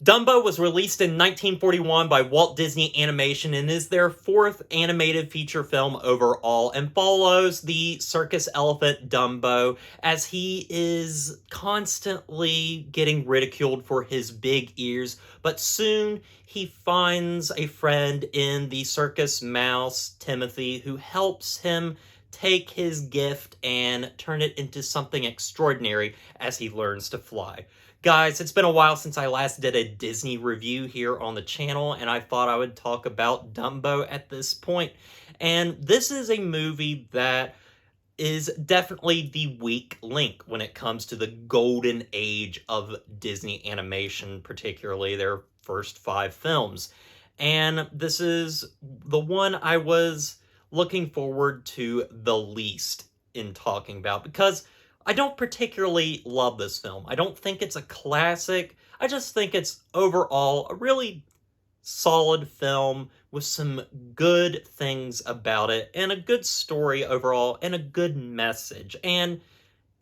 Dumbo was released in 1941 by Walt Disney Animation and is their fourth animated feature film overall, and follows the circus elephant Dumbo as he is constantly getting ridiculed for his big ears, but soon he finds a friend in the circus mouse Timothy who helps him take his gift and turn it into something extraordinary as he learns to fly. Guys, it's been a while since I last did a Disney review here on the channel, and I thought I would talk about Dumbo at this point. And this is a movie that is definitely the weak link when it comes to the golden age of Disney animation, particularly their first 5 films. And this is the one I was looking forward to the least in talking about, because I don't particularly love this film. I don't think it's a classic. I just think it's overall a really solid film with some good things about it and a good story overall and a good message. And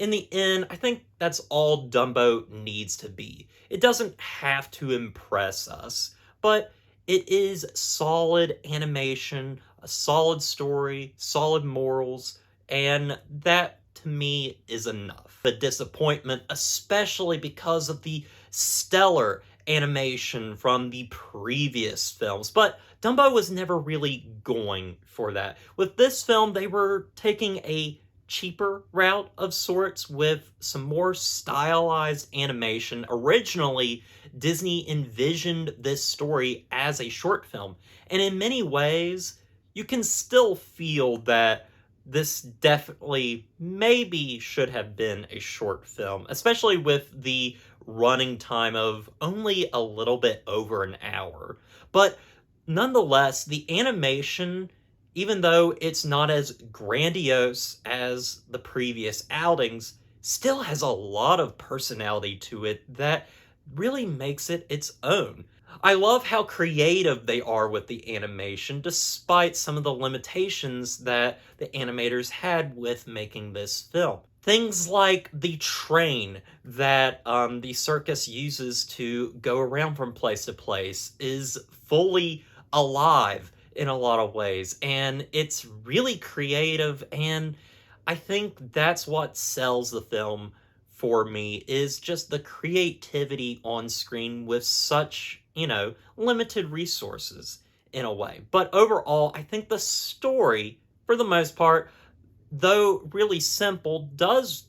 in the end, I think that's all Dumbo needs to be. It doesn't have to impress us, but it is solid animation, a solid story, solid morals, and that to me is enough. The disappointment, especially because of the stellar animation from the previous films, but Dumbo was never really going for that. With this film, they were taking a cheaper route of sorts with some more stylized animation. Originally, Disney envisioned this story as a short film, and in many ways, you can still feel that this definitely maybe should have been a short film, especially with the running time of only a little bit over an hour. But nonetheless, the animation, even though it's not as grandiose as the previous outings, still has a lot of personality to it that really makes it its own. I love how creative they are with the animation, despite some of the limitations that the animators had with making this film. Things like the train that the circus uses to go around from place to place is fully alive in a lot of ways, and it's really creative, and I think that's what sells the film for me, is just the creativity on screen with such, limited resources in a way. But overall, I think the story, for the most part, though really simple, does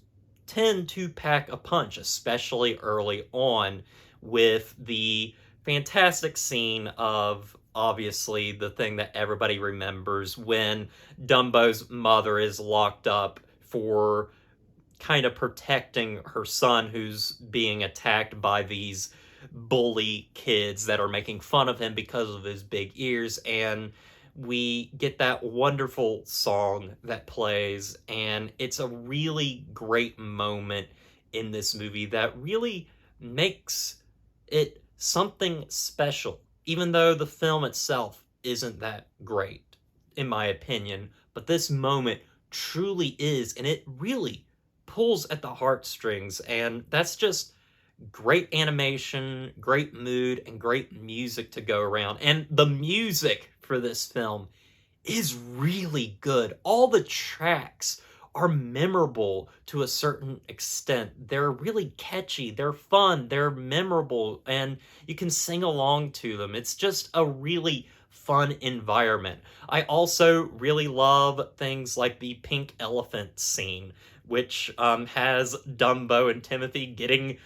tend to pack a punch, especially early on with the fantastic scene of, obviously, the thing that everybody remembers when Dumbo's mother is locked up for kind of protecting her son who's being attacked by these bully kids that are making fun of him because of his big ears. And we get that wonderful song that plays, and it's a really great moment in this movie that really makes it something special, even though the film itself isn't that great, in my opinion. But this moment truly is, and it really pulls at the heartstrings, and that's just great animation, great mood, and great music to go around. And the music for this film is really good. All the tracks are memorable to a certain extent. They're really catchy, they're fun, they're memorable, and you can sing along to them. It's just a really fun environment. I also really love things like the pink elephant scene, which has Dumbo and Timothy getting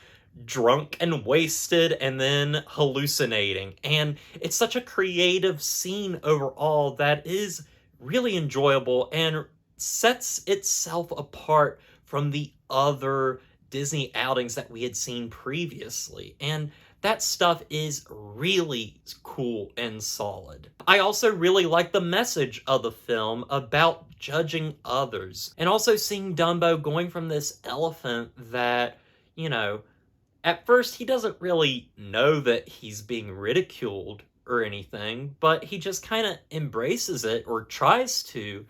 drunk and wasted and then hallucinating. And it's such a creative scene overall that is really enjoyable and sets itself apart from the other Disney outings that we had seen previously. And that stuff is really cool and solid. I also really like the message of the film about judging others, and also seeing Dumbo going from this elephant that, at first he doesn't really know that he's being ridiculed or anything, but he just kind of embraces it, or tries to,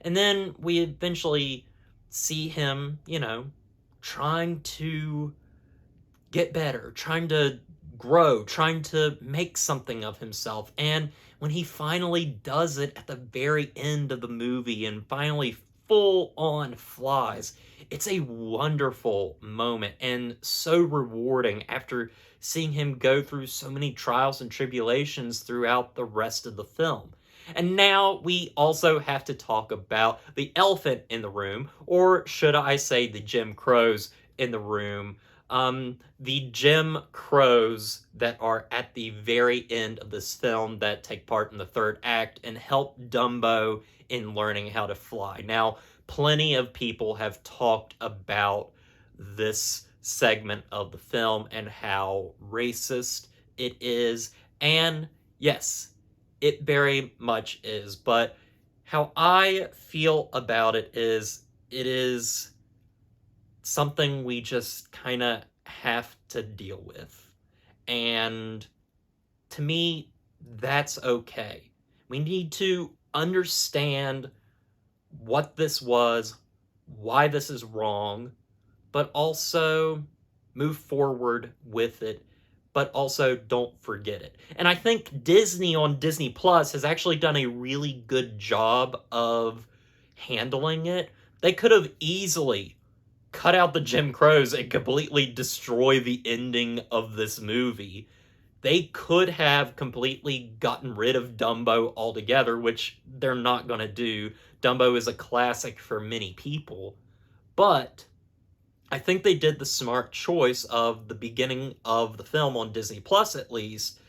and then we eventually see him, trying to get better, trying to grow, trying to make something of himself. And when he finally does it at the very end of the movie and finally full on flies, it's a wonderful moment and so rewarding after seeing him go through so many trials and tribulations throughout the rest of the film. And now we also have to talk about the elephant in the room, or should I say the Jim Crows in the room. The Jim Crows that are at the very end of this film that take part in the third act and help Dumbo in learning how to fly. Now, plenty of people have talked about this segment of the film and how racist it is. And yes, it very much is. But how I feel about it is something we just kind of have to deal with. And to me, that's okay. We need to understand what this was, why this is wrong, but also move forward with it, but also don't forget it. And I think Disney on Disney Plus has actually done a really good job of handling it. They could have easily cut out the Jim Crows and completely destroy the ending of this movie. They could have completely gotten rid of Dumbo altogether, which they're not going to do. Dumbo is a classic for many people. But I think they did the smart choice of the beginning of the film on Disney Plus, at least,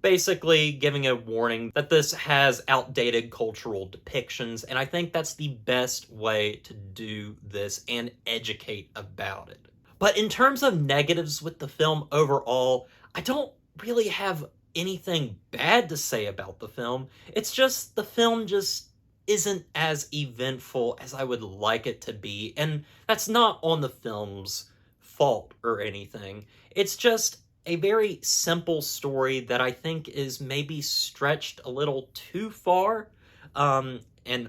basically giving a warning that this has outdated cultural depictions, and I think that's the best way to do this and educate about it. But in terms of negatives with the film overall, I don't really have anything bad to say about the film. It's just the film just isn't as eventful as I would like it to be, and that's not on the film's fault or anything. It's just a very simple story that I think is maybe stretched a little too far, and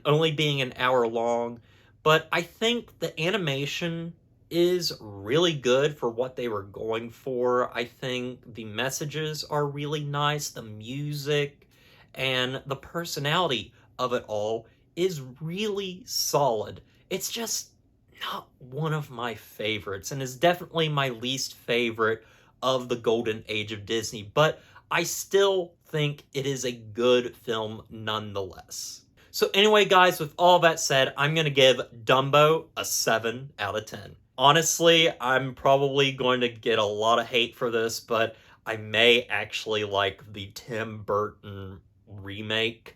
only being an hour long. But I think the animation is really good for what they were going for. I think the messages are really nice, the music and the personality of it all is really solid. It's just not one of my favorites, and is definitely my least favorite of the golden age of Disney, but I still think it is a good film nonetheless. So anyway, guys, with all that said, I'm going to give Dumbo a 7 out of 10. Honestly, I'm probably going to get a lot of hate for this, but I may actually like the Tim Burton remake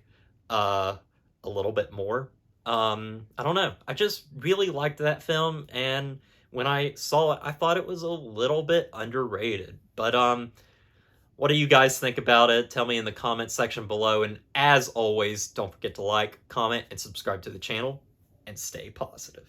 a little bit more. I don't know. I just really liked that film, and when I saw it, I thought it was a little bit underrated. But what do you guys think about it? Tell me in the comment section below, and as always, don't forget to like, comment, and subscribe to the channel, and stay positive.